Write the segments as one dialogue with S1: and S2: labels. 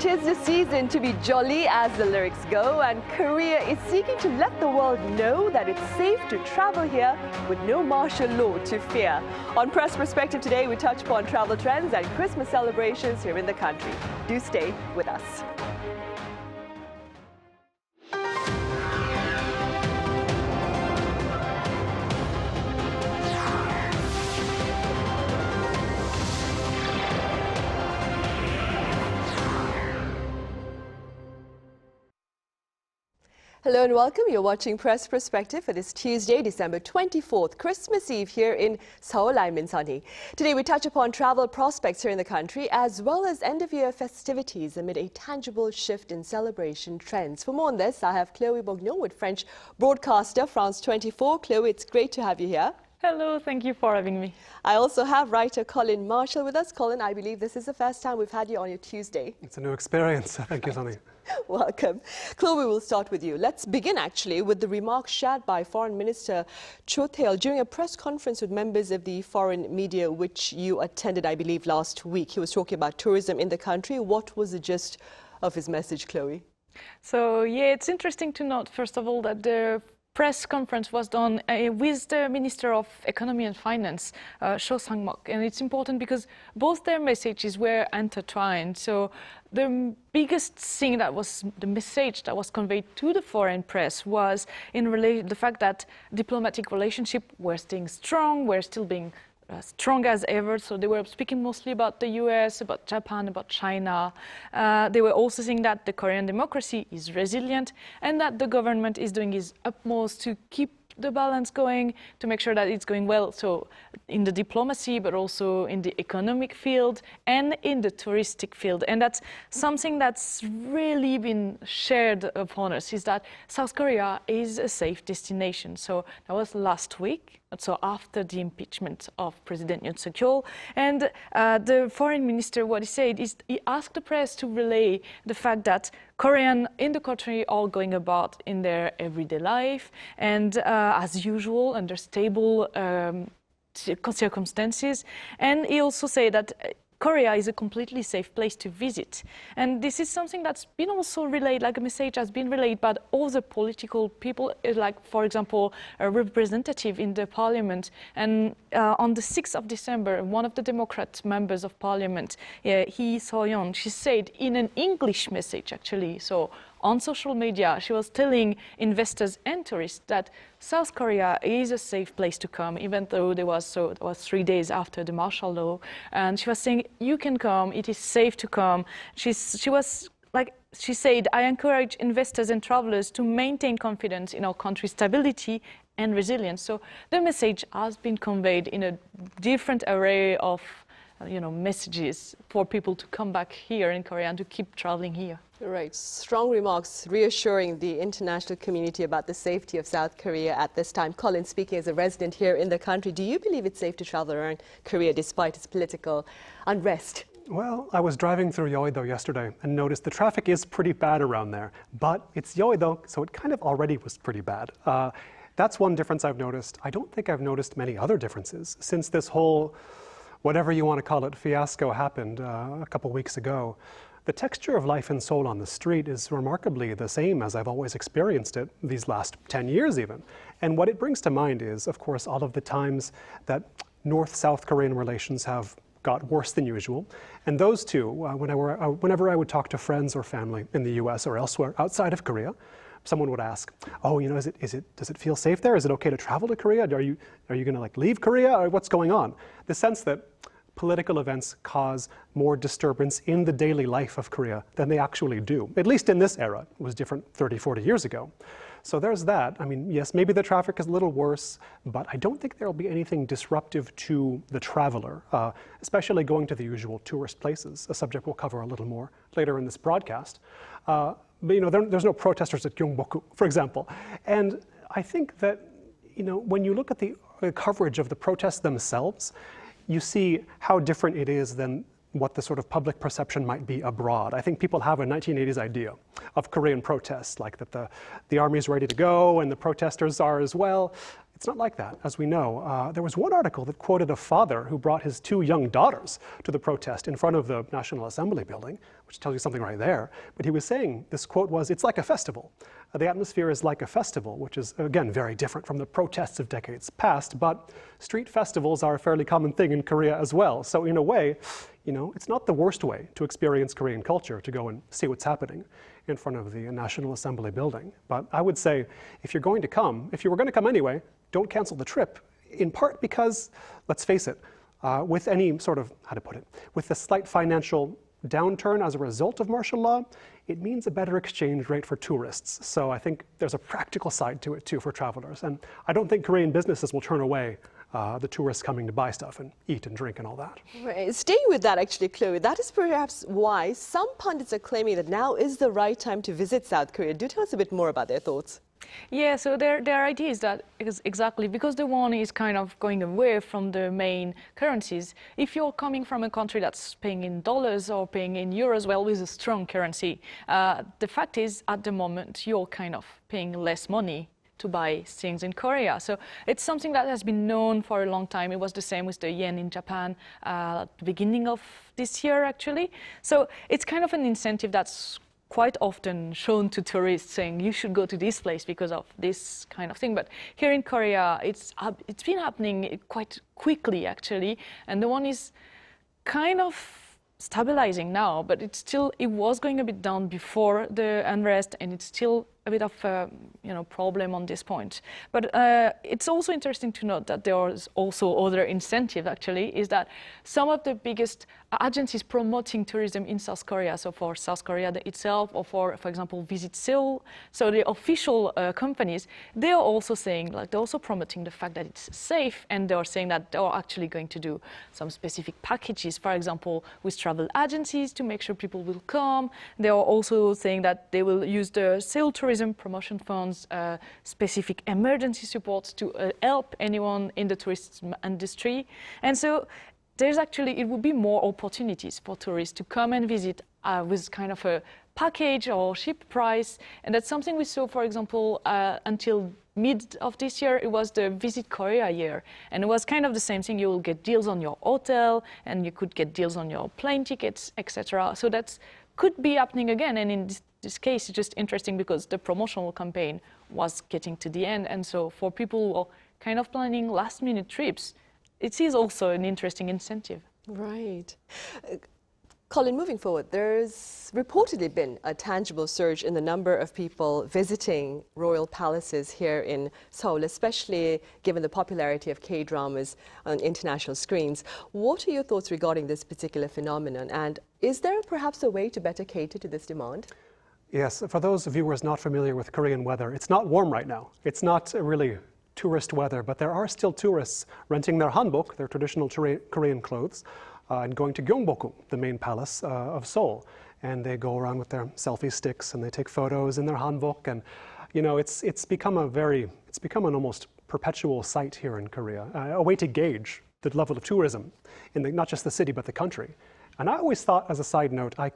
S1: 'Tis the season to be jolly, as the lyrics go, and Korea is seeking to let the world know that it's safe to travel here with no martial law to fear. On Press Perspective today, we touch upon travel trends and Christmas celebrations here in the country. Do stay with us. Hello and welcome. You're watching Press Perspective for this Tuesday, December 24th, Christmas Eve here in Seoul. I'm Min Sunhee. Today we touch upon travel prospects here in the country as well as end-of-year festivities amid a tangible shift in celebration trends. For more on this, I have Chloe Borgnon with French broadcaster France 24. Chloe, it's great to have you here.
S2: Hello, thank you for having me.
S1: I also have writer Colin Marshall with us. Colin, I believe this is the first time we've had you on your Tuesday.
S3: It's a new experience. Thank you, Sunny.
S1: Welcome. Chloe, we'll start with you. Let's begin actually with the remarks shared by Foreign Minister Cho Tae-yul during a press conference with members of the foreign media, which you attended, I believe, last week. He was talking about tourism in the country. What was the gist of his message, Chloe?
S2: So, yeah, it's interesting to note, first of all, that the press conference was done with the Minister of Economy and Finance, Cho Sang-mok, and it's important because both their messages were intertwined. So the biggest thing that was the message that was conveyed to the foreign press was in the fact that diplomatic relationships were staying strong, were still being strong as ever. So they were speaking mostly about the US, about Japan, about China. They were also saying that the Korean democracy is resilient and that the government is doing its utmost to keep the balance going, to make sure that it's going well. So in the diplomacy, but also in the economic field and in the touristic field. And that's something that's really been shared upon us, is that South Korea is a safe destination. So that was last week. So after the impeachment of President Yoon Suk-yeol, and the foreign minister, what he said is he asked the press to relay the fact that Koreans in the country are going about in their everyday life and as usual under stable circumstances. And he also said that Korea is a completely safe place to visit. And this is something that's been also relayed, like a message has been relayed by other political people, like, for example, a representative in the parliament. And on the 6th of December, one of the Democrat members of parliament, Hee So-yeon, she said in an English message, actually, so on social media, she was telling investors and tourists that South Korea is a safe place to come, even though it was 3 days after the martial law. And she was saying, you can come, it is safe to come. She said, I encourage investors and travelers to maintain confidence in our country's stability and resilience. So the message has been conveyed in a different array of messages for people to come back here in Korea and to keep traveling here.
S1: Right. Strong remarks reassuring the international community about the safety of South Korea at this time. Colin, speaking as a resident here in the country, do you believe it's safe to travel around Korea despite its political unrest?
S3: Well, I was driving through Yeouido yesterday and noticed the traffic is pretty bad around there. But it's Yeouido, so it kind of already was pretty bad. That's one difference I've noticed. I don't think I've noticed many other differences since this whole, whatever you want to call it, fiasco happened a couple weeks ago. The texture of life in Seoul on the street is remarkably the same as I've always experienced it these last 10 years even. And what it brings to mind is, of course, all of the times that North-South Korean relations have got worse than usual. And those two, whenever I would talk to friends or family in the US or elsewhere outside of Korea, someone would ask, oh, does it feel safe there? Is it okay to travel to Korea? Are you going to leave Korea? Or what's going on? The sense that political events cause more disturbance in the daily life of Korea than they actually do. At least in this era. It was different 30, 40 years ago. So there's that. I mean, yes, maybe the traffic is a little worse, but I don't think there will be anything disruptive to the traveler, especially going to the usual tourist places, a subject we'll cover a little more later in this broadcast. But there's no protesters at Gyeongbokgung, for example. And I think that, when you look at the coverage of the protests themselves, you see how different it is than what the sort of public perception might be abroad. I think people have a 1980s idea of Korean protests, like that the army is ready to go and the protesters are as well. It's not like that, as we know. There was one article that quoted a father who brought his 2 young daughters to the protest in front of the National Assembly building, which tells you something right there. But he was saying, this quote was, "It's like a festival. The atmosphere is like a festival," which is, again, very different from the protests of decades past. But street festivals are a fairly common thing in Korea as well. So in a way, it's not the worst way to experience Korean culture, to go and see what's happening in front of the National Assembly building. But I would say, if you were going to come anyway, don't cancel the trip, in part because, let's face it, with any sort of, with the slight financial downturn as a result of martial law, it means a better exchange rate for tourists. So I think there's a practical side to it too for travelers. And I don't think Korean businesses will turn away the tourists coming to buy stuff and eat and drink and all that.
S1: Right. Staying with that, actually, Chloe, that is perhaps why some pundits are claiming that now is the right time to visit South Korea. Do tell us a bit more about their thoughts.
S2: Yeah, so their idea is that exactly because the won is kind of going away from the main currencies. If you're coming from a country that's paying in dollars or paying in euros, well, with a strong currency, the fact is at the moment you're kind of paying less money to buy things in Korea. So it's something that has been known for a long time. It was the same with the yen in Japan at the beginning of this year, actually. So it's kind of an incentive that's quite often shown to tourists, saying you should go to this place because of this kind of thing. But here in Korea, it's been happening quite quickly, actually. And the one is kind of stabilizing now, but it was going a bit down before the unrest, and it's still a bit of a problem on this point. But it's also interesting to note that there is also other incentive, actually, is that some of the biggest agencies promoting tourism in South Korea, so for South Korea itself, or for example, Visit Seoul, so the official companies, they are also saying, they're also promoting the fact that it's safe, and they are saying that they are actually going to do some specific packages, for example, with travel agencies to make sure people will come. They are also saying that they will use the Seoul tourism promotion funds, specific emergency support to help anyone in the tourist industry. And so it would be more opportunities for tourists to come and visit with kind of a package or cheap price. And that's something we saw, for example, until mid of this year, it was the Visit Korea year. And it was kind of the same thing. You will get deals on your hotel, and you could get deals on your plane tickets, etc. So that could be happening again. And in this case, it's just interesting because the promotional campaign was getting to the end. And so for people who are kind of planning last-minute trips, it is also an interesting incentive.
S1: Right. Colin, moving forward, there's reportedly been a tangible surge in the number of people visiting royal palaces here in Seoul, especially given the popularity of K-dramas on international screens. What are your thoughts regarding this particular phenomenon? And is there perhaps a way to better cater to this demand?
S3: Yes, for those viewers not familiar with Korean weather, it's not warm right now. It's not really tourist weather, but there are still tourists renting their hanbok, their traditional Korean clothes, and going to Gyeongbokgung, the main palace of Seoul. And they go around with their selfie sticks and they take photos in their hanbok. And it's become an almost perpetual sight here in Korea, a way to gauge the level of tourism in not just the city but the country. And I always thought, as a side note, I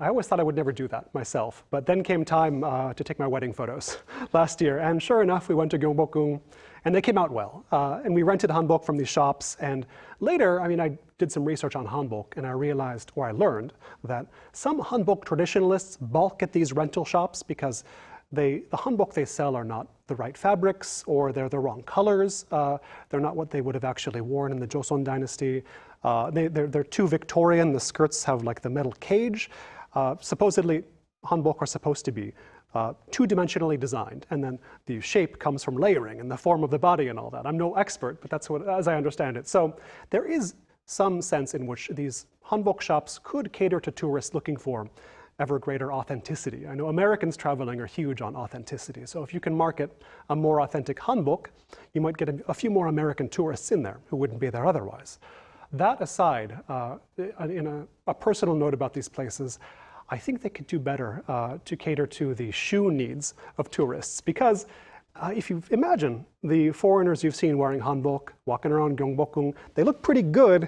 S3: always thought I would never do that myself. But then came time to take my wedding photos last year. And sure enough, we went to Gyeongbokgung, and they came out well. And we rented hanbok from these shops. And later, I did some research on hanbok, and I learned that some hanbok traditionalists balk at these rental shops because the hanbok they sell are not the right fabrics, or they're the wrong colors. They're not what they would have actually worn in the Joseon dynasty. They're too Victorian. The skirts have like the metal cage. Supposedly, hanbok are supposed to be two-dimensionally designed, and then the shape comes from layering and the form of the body and all that. I'm no expert, but that's as I understand it. So there is some sense in which these hanbok shops could cater to tourists looking for ever greater authenticity. I know Americans traveling are huge on authenticity. So if you can market a more authentic hanbok, you might get a few more American tourists in there who wouldn't be there otherwise. That aside, in a personal note about these places, I think they could do better to cater to the shoe needs of tourists. Because if you imagine the foreigners you've seen wearing hanbok, walking around Gyeongbokgung, they look pretty good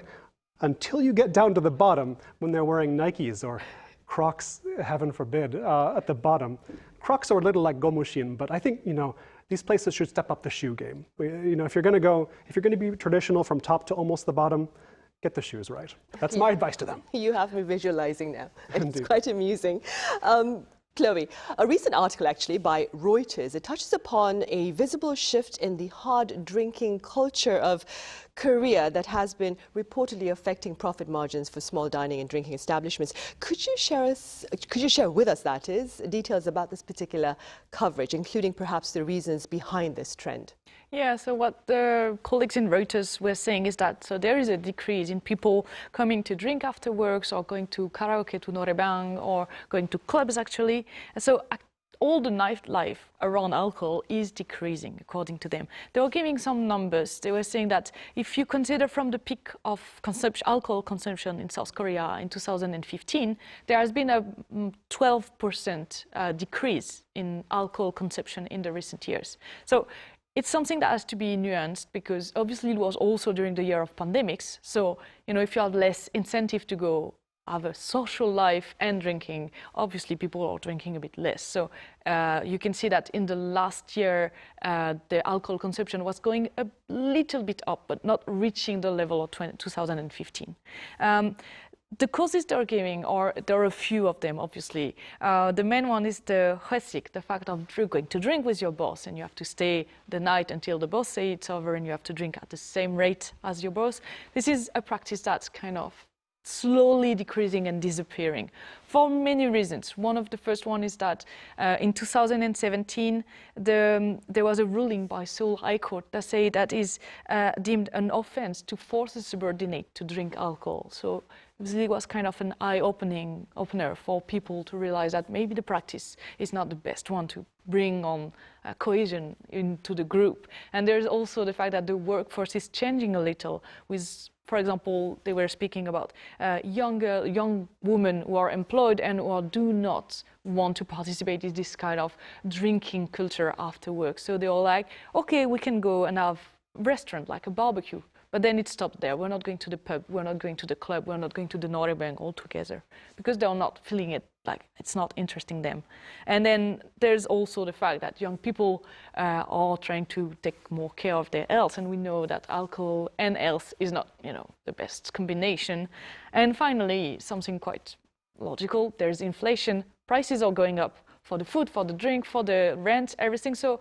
S3: until you get down to the bottom when they're wearing Nikes or Crocs, heaven forbid, at the bottom. Crocs are a little like gomushin, but I think, these places should step up the shoe game. If you're going to be traditional from top to almost the bottom, get the shoes right. That's my advice to them.
S1: You have me visualizing now. It's
S3: Indeed.
S1: quite amusing. Chloe, a recent article actually by Reuters, it touches upon a visible shift in the hard drinking culture of Korea that has been reportedly affecting profit margins for small dining and drinking establishments. Could you share with us, that is, details about this particular coverage, including perhaps the reasons behind this trend?
S2: Yeah, so what the colleagues in Reuters were saying is that there is a decrease in people coming to drink after work, or going to karaoke, to noraebang, or going to clubs actually. And so all the nightlife around alcohol is decreasing, according to them. They were giving some numbers. They were saying that if you consider from the peak of alcohol consumption in South Korea in 2015, there has been a 12% decrease in alcohol consumption in the recent years. So it's something that has to be nuanced, because obviously it was also during the year of pandemics. So, if you have less incentive to go have a social life and drinking, obviously people are drinking a bit less. So you can see that in the last year, the alcohol consumption was going a little bit up, but not reaching the level of 2015. The causes they're giving, there are a few of them, obviously. The main one is the hwesik, the fact of going to drink with your boss, and you have to stay the night until the boss says it's over, and you have to drink at the same rate as your boss. This is a practice that's kind of slowly decreasing and disappearing for many reasons. One of the first one is that in 2017, there was a ruling by Seoul High Court that said that is deemed an offense to force a subordinate to drink alcohol. So it was kind of an opener for people to realize that maybe the practice is not the best one to bring on cohesion into the group. And there's also the fact that the workforce is changing a little with, for example, they were speaking about young women who are employed and who do not want to participate in this kind of drinking culture after work. So they are like, okay, we can go and have a restaurant, like a barbecue. But then it stopped there. We're not going to the pub, we're not going to the club, we're not going to the noraebang altogether, because they're not feeling it, like it's not interesting them. And then there's also the fact that young people are trying to take more care of their health, and we know that alcohol and health is not, the best combination. And finally, something quite logical, there's inflation. Prices are going up for the food, for the drink, for the rent, everything. So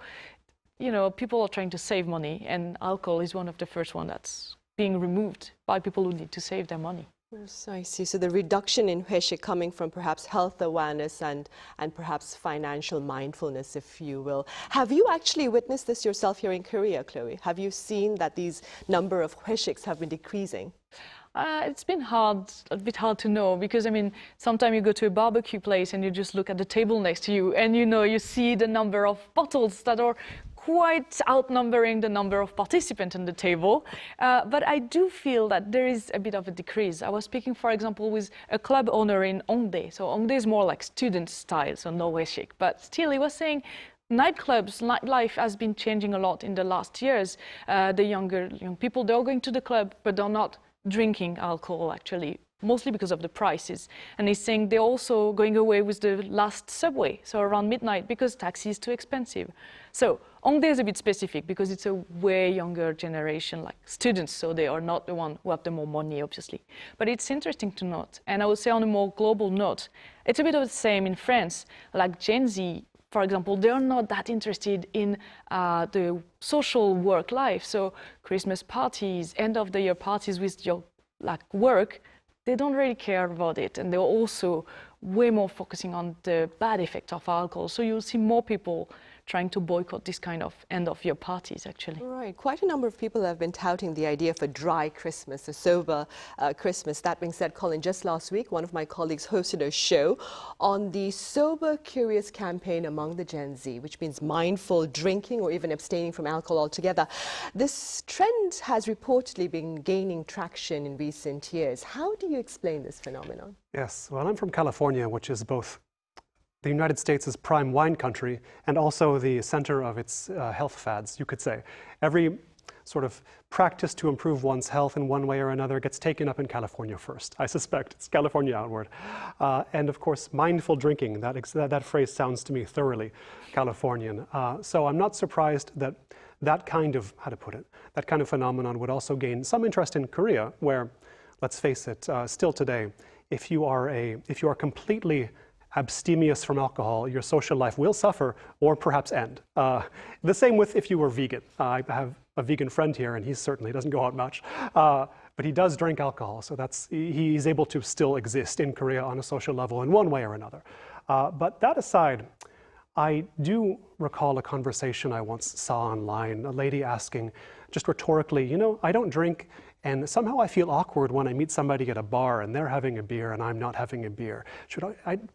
S2: people are trying to save money, and alcohol is one of the first one that's being removed by people who need to save their money.
S1: Yes, I see. So the reduction in hwesik coming from perhaps health awareness and perhaps financial mindfulness, if you will. Have you actually witnessed this yourself here in Korea, Chloe? Have you seen that these number of hwesiks have been decreasing?
S2: It's been a bit hard to know, because sometimes you go to a barbecue place and you just look at the table next to you, and you see the number of bottles that are quite outnumbering the number of participants on the table. But I do feel that there is a bit of a decrease. I was speaking, for example, with a club owner in Hongdae. So Hongdae is more like student style, so no hwesik. But still, he was saying nightclubs, nightlife has been changing a lot in the last years. The young people, they're going to the club, but they're not drinking alcohol, actually, mostly because of the prices. And he's saying they're also going away with the last subway, so around midnight, because taxi is too expensive. So Hongdae is a bit specific because it's a way younger generation, like students, so they are not the one who have the more money, obviously. But it's interesting to note, and I would say on a more global note, it's a bit of the same in France. Like Gen Z, for example, they're not that interested in the social work life. So Christmas parties, end of the year parties with your work, they don't really care about it. And they're also way more focusing on the bad effect of alcohol. So you'll see more people trying to boycott this kind of end-of-year parties, actually.
S1: Right. Quite a number of people have been touting the idea of a dry Christmas, a sober Christmas. That being said, Colin, just last week, one of my colleagues hosted a show on the Sober Curious campaign among the Gen Z, which means mindful drinking or even abstaining from alcohol altogether. This trend has reportedly been gaining traction in recent years. How do you explain this phenomenon?
S3: Yes, well, I'm from California, which is both the United States' prime wine country and also the center of its health fads, you could say. Every sort of practice to improve one's health in one way or another gets taken up in California first. I suspect it's California outward. And of course, mindful drinking, that phrase sounds to me thoroughly Californian. So I'm not surprised that that kind of, how to put it, that kind of phenomenon would also gain some interest in Korea, where, let's face it, still today, if you are completely abstemious from alcohol, your social life will suffer or perhaps end. The same with if you were vegan. I have a vegan friend here, and he certainly doesn't go out much, but he does drink alcohol, so he's able to still exist in Korea on a social level in one way or another. But that aside, I do recall a conversation I once saw online, a lady asking, just rhetorically, you know, I don't drink, and somehow I feel awkward when I meet somebody at a bar and they're having a beer and I'm not having a beer.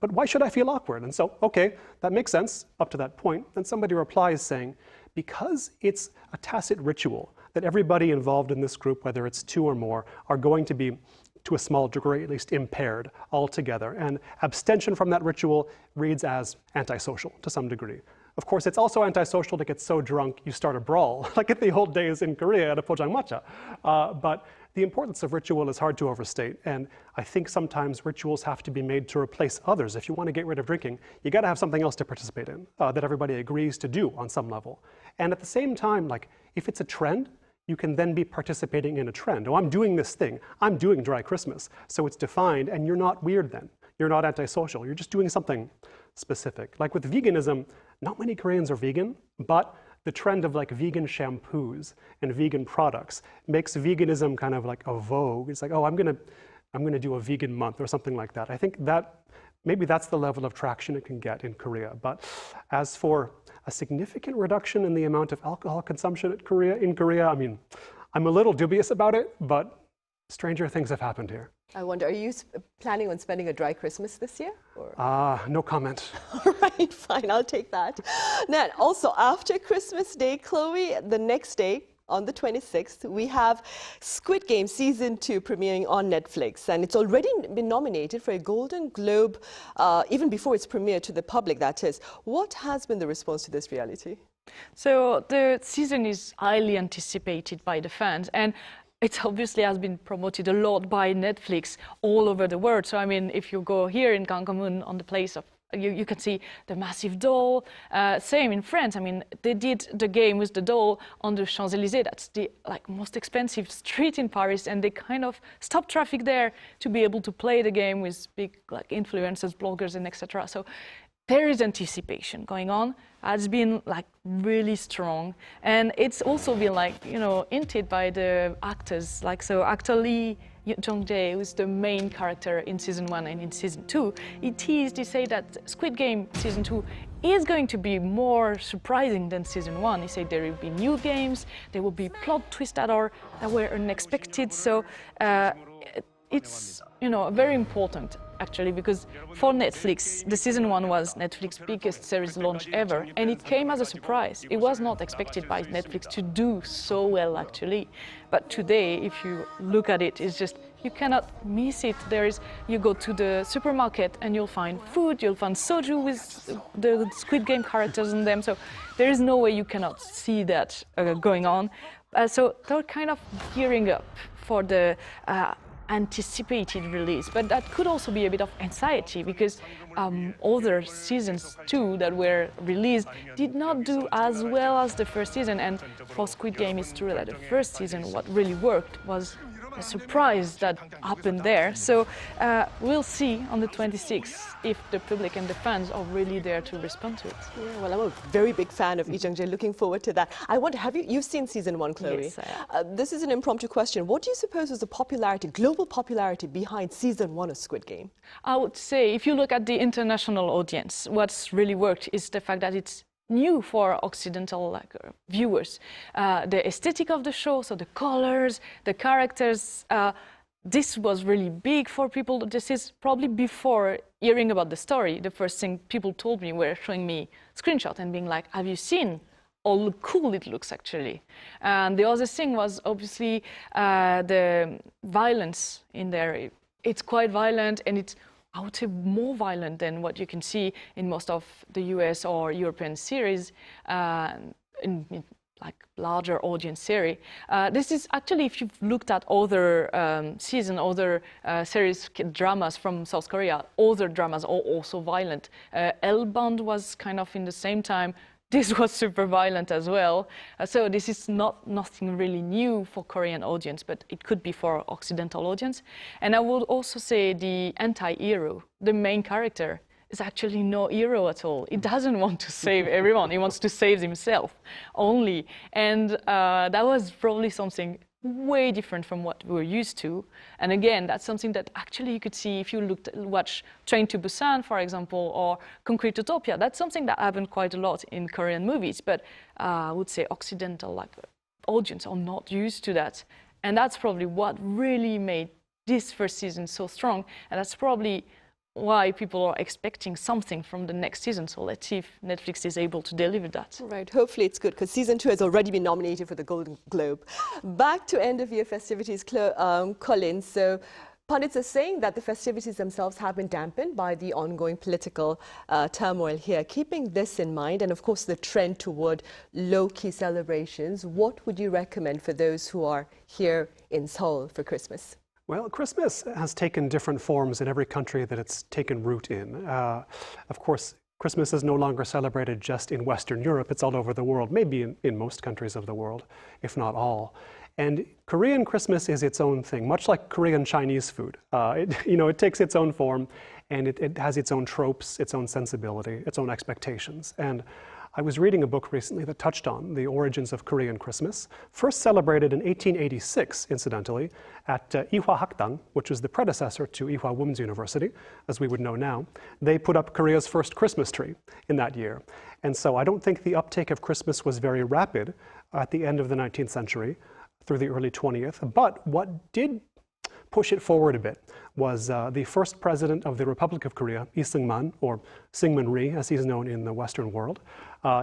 S3: But why should I feel awkward? And so, okay, that makes sense up to that point. Then somebody replies saying, because it's a tacit ritual that everybody involved in this group, whether it's two or more, are going to be, to a small degree at least, impaired altogether. And abstention from that ritual reads as antisocial to some degree. Of course, it's also antisocial to get so drunk you start a brawl, like in the old days in Korea at a pojangmatcha. But the importance of ritual is hard to overstate, and I think sometimes rituals have to be made to replace others. If you want to get rid of drinking, you got to have something else to participate in that everybody agrees to do on some level. And at the same time, like if it's a trend, you can then be participating in a trend. Oh, I'm doing this thing. I'm doing dry Christmas. So it's defined, and you're not weird then. You're not antisocial. You're just doing something specific. Like with veganism, not many Koreans are vegan, but the trend of like vegan shampoos and vegan products makes veganism kind of like a vogue. It's like, oh, I'm gonna do a vegan month or something like that. I think that maybe that's the level of traction it can get in Korea. But as for a significant reduction in the amount of alcohol consumption in Korea, I mean, I'm a little dubious about it, but stranger things have happened here.
S1: I wonder, are you planning on spending a dry Christmas this year?
S3: No comment.
S1: All right, fine, I'll take that. Now, also after Christmas Day, Chloe, the next day, on the 26th, we have Squid Game Season 2 premiering on Netflix, and it's already been nominated for a Golden Globe, even before its premiere to the public, that is. What has been the response to this reality?
S2: So the season is highly anticipated by the fans, and it obviously has been promoted a lot by Netflix all over the world. So, I mean, if you go here in Gangneung on the place of, you can see the massive doll. Same in France. I mean, they did the game with the doll on the Champs-Élysées. That's the most expensive street in Paris, and they kind of stopped traffic there to be able to play the game with big influencers, bloggers, and etc. So there is anticipation going on. It's been really strong, and it's also been hinted by the actors. So actor Lee Jung-jae, who's the main character in season 1 and in season 2, he teased, he said that Squid Game season 2 is going to be more surprising than season 1. He said there will be new games, there will be plot twists that were unexpected. So it's very important actually, because for Netflix, the season 1 was Netflix's biggest series launch ever, and it came as a surprise. It was not expected by Netflix to do so well actually. But today, if you look at it, it's just, you cannot miss it. You go to the supermarket and you'll find food, you'll find soju with the Squid Game characters in them. So there is no way you cannot see that going on. So they're kind of gearing up for the anticipated release, but that could also be a bit of anxiety, because other seasons too that were released did not do as well as the first season. And for Squid Game, it's true that the first season, what really worked was a surprise that happened there. So we'll see on the 26th if the public and the fans are really there to respond to it.
S1: Yeah, well, I'm a very big fan of Lee Jung-jae. Looking forward to that. I wonder, you've seen season 1, Chloe?
S2: Yes, I have.
S1: This is an impromptu question. What do you suppose was the global popularity behind season 1 of Squid Game?
S2: I would say, if you look at the international audience, what's really worked is the fact that it's new for Occidental viewers. The aesthetic of the show, so the colors, the characters, this was really big for people. This is probably before hearing about the story. The first thing people told me were showing me screenshots and being like, have you seen how cool it looks actually? And the other thing was obviously the violence in there. It's quite violent, and it's, I would say, more violent than what you can see in most of the US or European series. like larger audience series. This is actually, if you've looked at other series dramas from South Korea, other dramas are also violent. L-Bond was kind of in the same time. This was super violent as well. So this is nothing really new for Korean audience, but it could be for Occidental audience. And I would also say the anti-hero, the main character, is actually no hero at all. He doesn't want to save everyone. He wants to save himself only. And that was probably something way different from what we're used to. And again, that's something that actually you could see if you watch Train to Busan, for example, or Concrete Utopia. That's something that happened quite a lot in Korean movies. But I would say Occidental audience are not used to that. And that's probably what really made this first season so strong. And that's probably why people are expecting something from the next season. So let's see if Netflix is able to deliver that.
S1: Right, hopefully it's good, because season 2 has already been nominated for the Golden Globe. Back to end of year festivities, Colin. So pundits are saying that the festivities themselves have been dampened by the ongoing political turmoil here. Keeping this in mind, and of course the trend toward low-key celebrations, what would you recommend for those who are here in Seoul for Christmas?
S3: Well, Christmas has taken different forms in every country that it's taken root in. Of course, Christmas is no longer celebrated just in Western Europe. It's all over the world, maybe in most countries of the world, if not all. And Korean Christmas is its own thing, much like Korean Chinese food. It takes its own form, and it has its own tropes, its own sensibility, its own expectations. And I was reading a book recently that touched on the origins of Korean Christmas, first celebrated in 1886, incidentally, at Ewha Hakdang, which was the predecessor to Ewha Women's University, as we would know now. They put up Korea's first Christmas tree in that year. And so I don't think the uptake of Christmas was very rapid at the end of the 19th century through the early 20th. But what did push it forward a bit was the first president of the Republic of Korea, Lee Seung-man, or Syngman Rhee, as he's known in the Western world.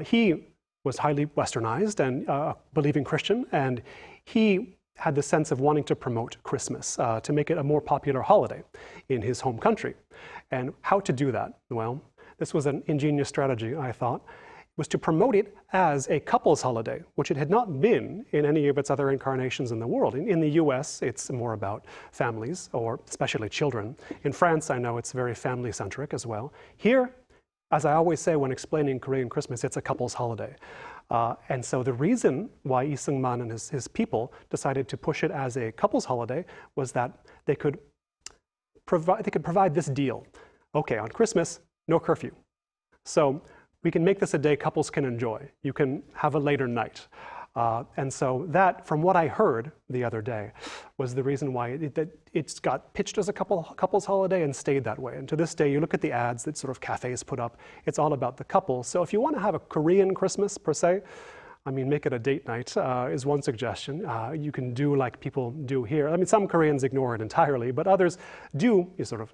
S3: He was highly westernized and believing Christian, and he had the sense of wanting to promote Christmas, to make it a more popular holiday in his home country. And how to do that? Well, this was an ingenious strategy, I thought, was to promote it as a couples holiday, which it had not been in any of its other incarnations in the world. In the US, it's more about families, or especially children. In France, I know it's very family-centric as well. Here, as I always say when explaining Korean Christmas, it's a couples holiday. And so the reason why Lee Seung-man and his people decided to push it as a couples holiday was that they could provide this deal. Okay, on Christmas, no curfew. So we can make this a day couples can enjoy. You can have a later night. And so that, from what I heard the other day, was the reason why it's got pitched as a couples holiday and stayed that way. And to this day, you look at the ads that sort of cafes put up, it's all about the couple. So if you want to have a Korean Christmas, per se, I mean, make it a date night is one suggestion. You can do like people do here. I mean, some Koreans ignore it entirely, but others do, you sort of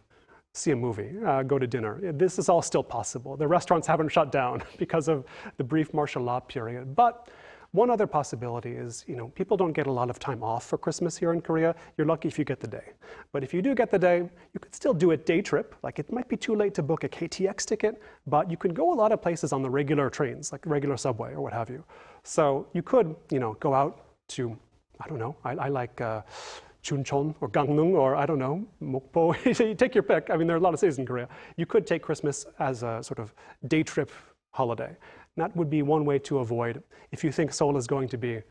S3: see a movie, go to dinner. This is all still possible. The restaurants haven't shut down because of the brief martial law period. But one other possibility is, people don't get a lot of time off for Christmas here in Korea. You're lucky if you get the day. But if you do get the day, you could still do a day trip. Like, it might be too late to book a KTX ticket, but you can go a lot of places on the regular trains, like regular subway or what have you. So you could, go out to, I don't know, I like Chuncheon or Gangneung, or I don't know, Mokpo. You take your pick. I mean, there are a lot of cities in Korea. You could take Christmas as a sort of day trip holiday. That would be one way to avoid, if you think Seoul is going to be,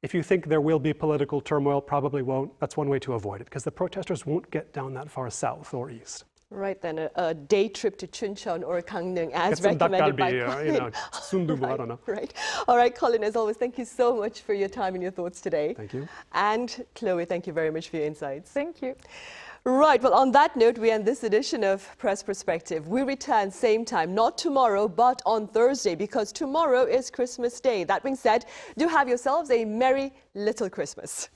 S3: if you think there will be political turmoil, probably won't, that's one way to avoid it, because the protesters won't get down that far south or east.
S1: Right, then a day trip to Chuncheon or Gangneung as recommended by Colin.
S3: Sundubu, I don't know.
S1: Right. All right, Colin, as always, thank you so much for your time and your thoughts today.
S3: Thank you.
S1: And Chloe, thank you very much for your insights.
S2: Thank you.
S1: Right, well, on that note, we end this edition of Press Perspective. We return same time, not tomorrow, but on Thursday, because tomorrow is Christmas Day. That being said, do have yourselves a merry little Christmas.